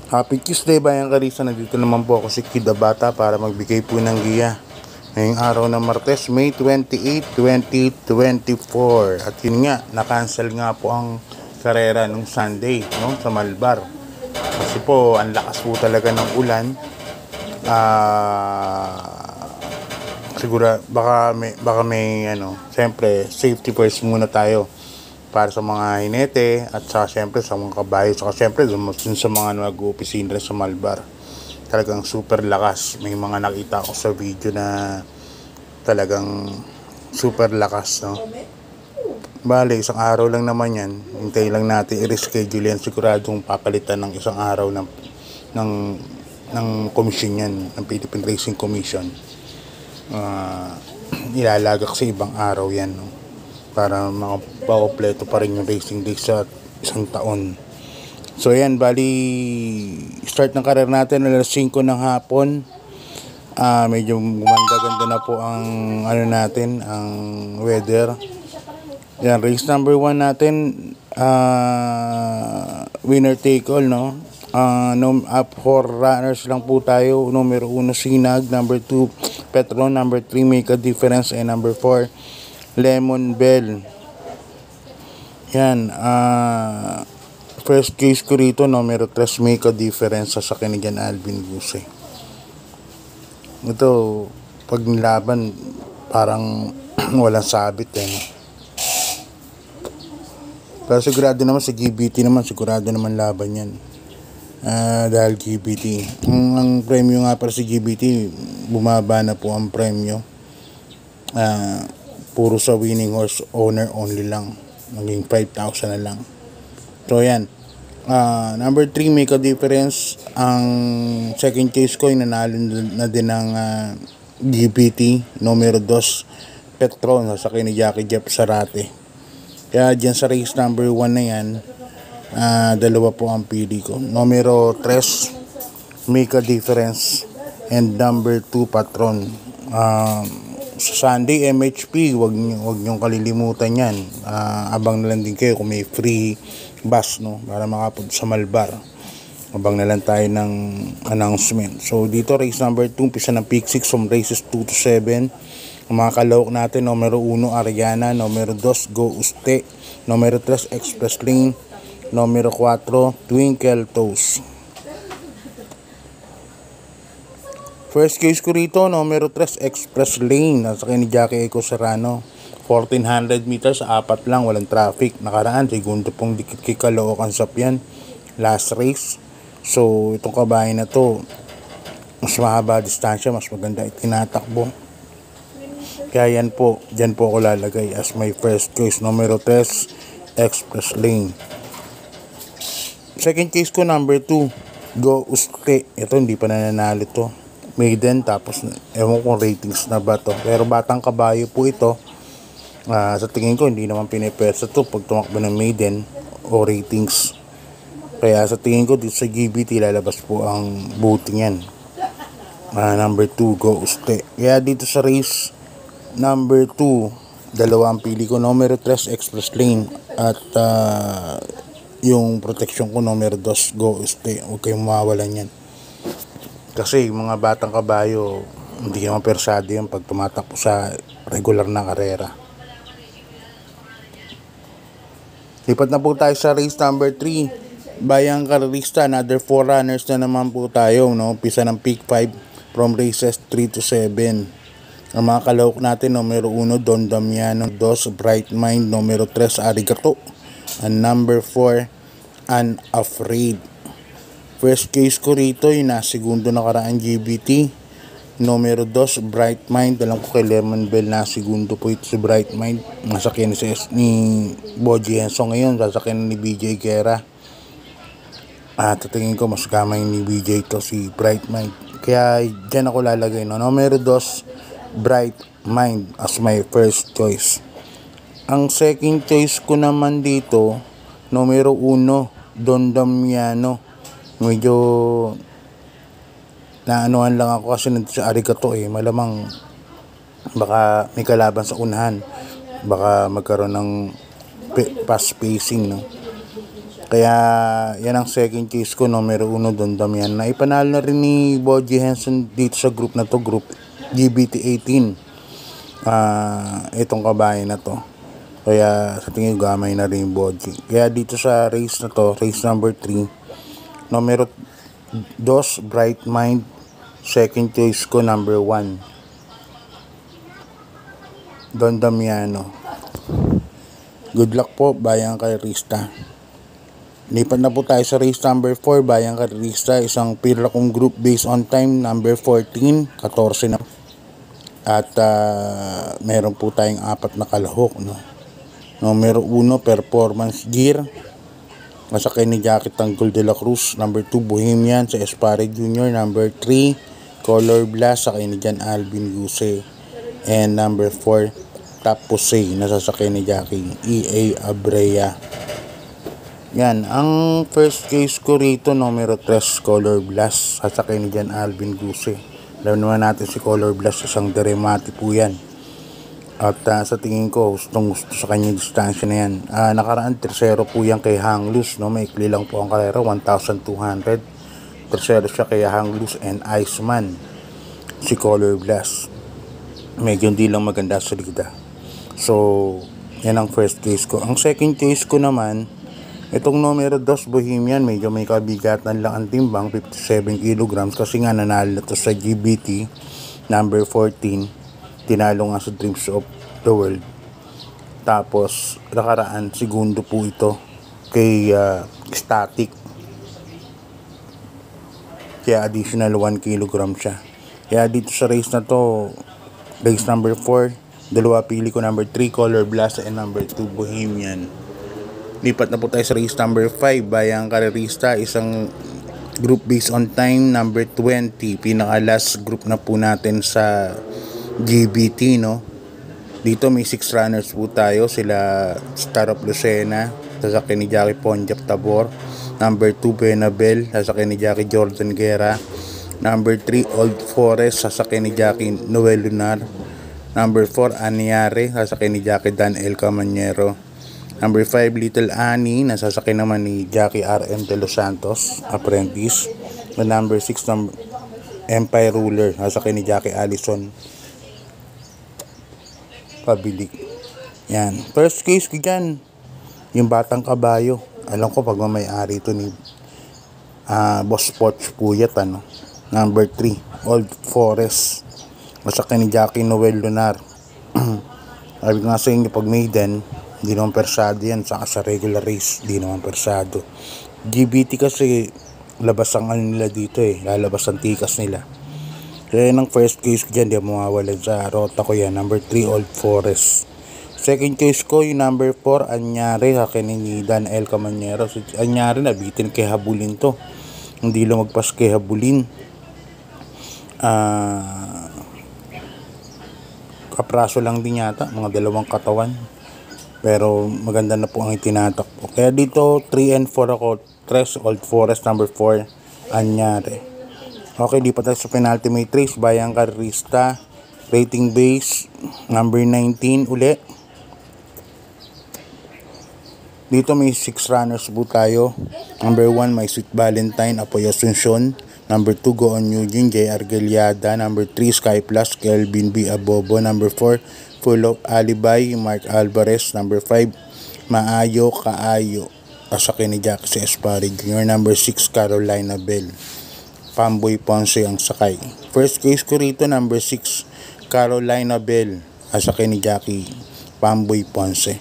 Happy Tuesday, Bayang Karisa. Nandito naman po ako si Kid Bata para magbigay po ng giya ngayong araw ng Martes, May 28, 2024. At yun nga, na-cancel nga po ang karera nung Sunday, no, sa Malbar. Kasi po, ang lakas po talaga ng ulan. Siguro baka may siyempre safety first muna tayo para sa mga hinete at saka siyempre sa mga kabayo, saka siyempre sa mga nag-opisina rin sa Malbar. Talagang super lakas. May mga nakita ko sa video na talagang super lakas, no? Bale, isang araw lang naman yan. Hintayin lang natin i-reschedule yan. Siguradong papalitan ng isang araw ng komisyon yan, ng Philippine Racing Commission. Ilalagak sa ibang araw yan, no? Para makapakompleto pa rin yung racing day sa isang taon. So ayan, bali start ng karir natin alas 5 ng hapon. Medyo gumanda-ganda na po ang natin, ang weather. Yan, race number 1 natin, winner take all, no? Up 4 runners lang po tayo. Numero 1 Sinag, number 2 Petron, number 3 Make a Difference, and number 4 Lemon Bell. Yan, first case ko rito, numero 3 Make a Difference, sa Kinigan Alvin Guse. Ito, pag nilaban, parang walang sabit, eh. Pero sigurado naman sa GBT naman, sigurado naman laban yan. Dahil GBT, ang premyo nga para sa GBT, bumaba na po ang premyo. Puro sa winning horse owner only lang, naging 5,000 na lang. So yan, number 3 Make a Difference. Ang second case ko, nanalo na din ng GBT. Numero 2 Petron, sa ni Jackie Jeff Sarate. Kaya dyan sa race number 1 na yan, dalawa po ang pili ko. Numero 3 Make a Difference, and number 2 Patron. Sa Sunday MHP, wag niyong kalilimutan yan. Abang na lang din kayo kung may free bus, no, para makapunta sa Malbar. Abang na lang tayo ng announcement. So dito race number 2, umpisa ng pick 6 from races 2 to 7. Ang mga kalawak natin, numero 1 Ariana, numero 2 Go Uste, numero 3 Express Lane, numero 4 Twinkle Toes. First case ko rito, numero 3 Express Lane, nasa ni Jackie Eco Serrano. 1400 meters, 4 lang, walang traffic. Nakaraan, segundo pong dikit kay Caloocan Sapyan, last race. So itong kabahay na to, mas mahaba distansya, mas maganda itinatakbo. Kaya yan po, dyan po ako lalagay as my first case, numero 3 Express Lane. Second case ko, number 2 Go Uste. Ito hindi pa nananalo to, maiden, tapos ewan kung ratings na ba to, pero batang kabayo po ito. Sa tingin ko hindi naman pinipwersa to pag tumakbo ng maiden o ratings. Kaya sa tingin ko dito sa GBT lalabas po ang voting yan. Number 2 Go Uste. Kaya dito sa race number 2, dalawa ang pili ko, numero 3 Express Lane, at yung protection ko numero 2 Go Uste. Huwag kayong mawawalan yan. Kasi mga batang kabayo, hindi naman persado yan pag tumatakbo sa regular na karera. Lipat na po tayo sa race number 3, Bayang Karista. Another 4 runners na naman po tayo, no? Pisa ng pick 5 from races 3 to 7. Ang mga kalawak natin, numero 1 Don Damiano, 2 Bright Mind, numero 3 Arigato, and number 4 Unafraid. First case ko rito, yung segundo nakaraan GBT, numero 2 Bright Mind. Alam ko kay Lemon Bell na segundo po ito si Bright Mind. Nasakyan ni Boji Henson ngayon, sasakyan ni BJ Guerra. Tatingin ko mas gamay ni BJ to si Bright Mind. Kaya dyan ako lalagay, no? Numero 2 Bright Mind as my first choice. Ang second choice ko naman dito, numero 1 Don Damiano. Medyo naanuhan lang ako kasi nandito sa Arigato, malamang baka may kalaban sa unahan, baka magkaroon ng fast pacing, no? Kaya yan ang second choice ko, numero 1 Don Damian. Na ipanalo na rin ni Boji Henson dito sa group na to, group GBT18. Itong kabayan na to. Kaya sa tingin ko gamay na rin yung Boji. Kaya dito sa race na to, race number 3, numero 2 Bright Mind. Second choice ko number 1 Don Damiano. Good luck po, Bayang Karista. Lipat na po tayo sa race number 4, Bayang Karista. Isang pila kong group based on time, number 14, 14 na. At meron po tayong 4 na kalahok, no? Numero 1, Performance Gear. Masakay ni Jackie Tanggol de la Cruz. Number 2, Bohemian sa Espare Jr. Number 3, Color Blast, sakay ni Jan Alvin Guse. And number 4, Top Posey, nasasakay ni Jackie EA Abrea. Yan, ang first case ko rito, numero 3, Color Blast, sasakay ni Jan Alvin Guse. Alam naman natin si Color Blast, isang deremati po yan. At sa tingin ko, gusto sa kanyang distansya na yan. Nakaraan, tercero po yan kay Hang Loose, no? May ikli lang po ang karera, 1,200. Tercero siya kay Hang Loose and Iceman, si Color Blast. Medyo hindi lang maganda sa ligda. So, yan ang first case ko. Ang second case ko naman, itong numero 2, Bohemian, medyo may kabigatan lang ang timbang, 57 kilograms, kasi nga nanalo na to sa GBT number 14. Tinalo nga sa Dreams of the World. Tapos nakaraan, segundo po ito kay Static. Kaya additional 1 kilogram siya. Kaya dito sa race na to, race number 4, dalawa pili ko, number 3, Color Blast, and number 2, Bohemian. Lipat na po tayo sa race number 5, Bayang Karerista, isang group based on time, number 20, pinaka last group na po natin sa GBT, no? Dito may 6 runners po tayo, sila Star of Lucena, sasakay ni Jackie Ponjap Tabor. Number 2, Benabel, sasakay ni Jackie Jordan Guerra. Number 3, Old Forest, sasakay ni Jackie Noel Lunar. Number 4, Aniare, sasakay ni Jackie Dan El Camanyero. Number 5, Little Annie, nasasakay naman ni Jackie RM De Los Santos, apprentice. And number 6, Empire Ruler, sasakay ni Jackie Allison Pabilik. Yan. First case ko dyan, yung Batang Kabayo. Alam ko pag may-ari ito ni Boss Poch Puyat, ano. Number 3, Old Forest, masakay ni Jackie Noel Lunar. Sabi ko nga sa inyo, pag maiden, hindi naman persado yan. Saka sa regular race, hindi naman persado. GBT kasi, labas ang ano nila dito lalabas ang tikas nila. Kaya ng first case ko dyan, di mawawalan sa rota ko yan. Number 3, Old Forest. Second case ko, yung number 4, Anyari, akin ni Dan El Camanyero. So, Anyari, nabitin kay Habulin to. Hindi lumagpas kay Habulin. Kapraso lang din yata, mga 2 katawan. Pero maganda na po ang itinatakbo. Kaya dito, 3 and 4 ako. 3, Old Forest, number 4, Anyari. Okay, di pa tayo sa penultimate race, Bayang Karista. Rating base, number 19 uli. Dito may 6 runners po tayo. Number 1, My Sweet Valentine, Apoy Asuncion. Number 2, Go On Eugene, J. Argeliada. Number 3, Sky Plus, Kelvin B. Abobo. Number 4, Full of Alibi, Mark Alvarez. Number 5, Maayo Kaayo, asakay ni Jackie sa Espare Jr. Number 6, Carolina Bell, Pamboy Ponce ang sakay. First case ko rito, number 6, Carolina Bell, asakay ni Jackie Pamboy Ponce.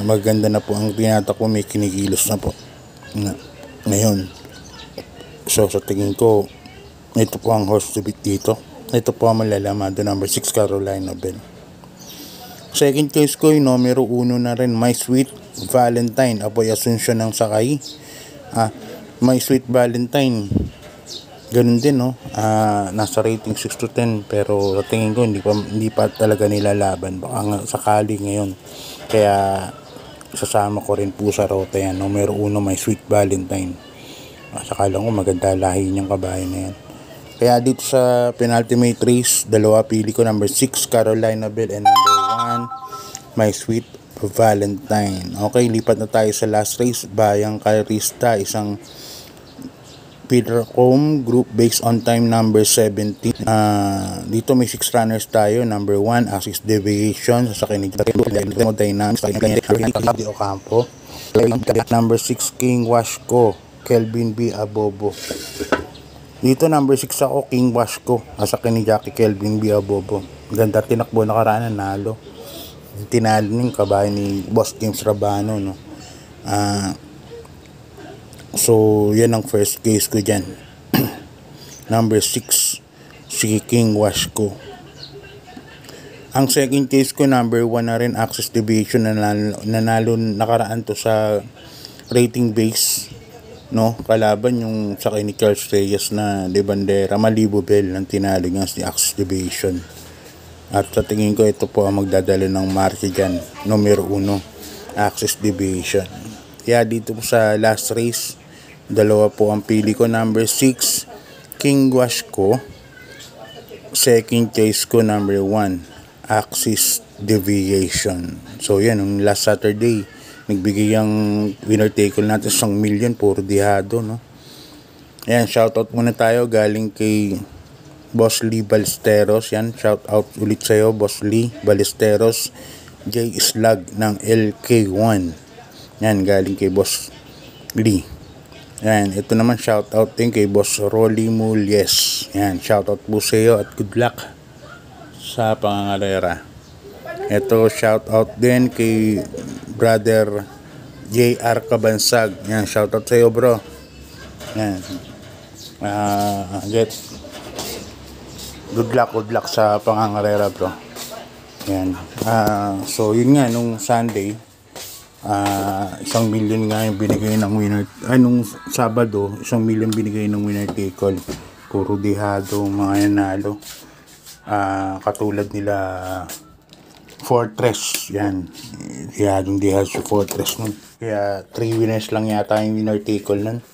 Maganda na po ang tinatakbo, may kinikilos na po ngayon. So sa tingin ko, ito po ang horse to beat dito. Ito po ang malalaman do, number 6, Carolina Bell. Second case ko, yung numero 1 na rin, My Sweet Valentine, Apoy Asuncion ng sakay. My Sweet Valentine, ganun din, no? Nasa rating 6 to 10, pero sa tingin ko hindi pa talaga nilalaban, baka sakali ngayon. Kaya sasama ko rin po sa rota yan, numero 1, My Sweet Valentine. Sakala ko maganda lahi niyang kabayan na yan. Kaya dito sa penultimate race, dalawa pili ko, number 6, Carolina Bell, and number 1, My Sweet Valentine. Okay, lipat na tayo sa last race. Bayang Carista, isang Petercombe group based on time number 17. Dito may 6 runners tayo. Number 1, Axis Deviation sa Sakin ni Dynamics de Ocampo. Number 6, King Washko, Kelvin B. Abobo. Dito number 6 ako, King Washko, sa Sakin ni Jackie Kelvin B. Abobo. Ganda tinakbo nakaraan, nalo. Tinalo ng kabahay ni Boss James Rabano, no. So, yan ang first case ko dyan. Number 6, si King Washko. Ang second case ko, number 1 na rin, Access Deviation, nanalo nakaraan to sa rating base, no? Kalaban yung sa ni Charles Reyes na de Bandera, Malibu Bell, ang tinalo niya si Access Deviation. At sa tingin ko, ito po ang magdadala ng marke dyan, numero 1, Access Deviation. Kaya dito po sa last race, dalawa po ang pili ko. Number 6, King Washko. Second case ko, number 1, Axis Deviation. So yan, yung last Saturday, nagbigay ang winner take all natin 1 million, puro dihado, no? Yan, shoutout muna tayo galing kay Boss Lee Balesteros. Yan, shoutout ulit sa'yo, Boss Lee Balesteros. J. Slag ng LK1. Yan, galing kay Boss Lee. Yan, ito naman shoutout din kay Boss Rolly Mulyes. Yan, shoutout po sa iyo at good luck sa pangangalera. Ito shoutout din kay Brother JR Kabansag. Yan, shoutout sa iyo, bro. Yan. Good luck sa pangangalera, bro. Yan. So yun nga, nung Sunday, 1 million nga yung binigay ng winner. Nung Sabado, 1 million binigay ng winner take all. Puro dihado mga nanalo. Katulad nila Fortress. Yan. Dihadong dihado sa Fortress nun. Kaya 3 winners lang yata yung winner take all nun.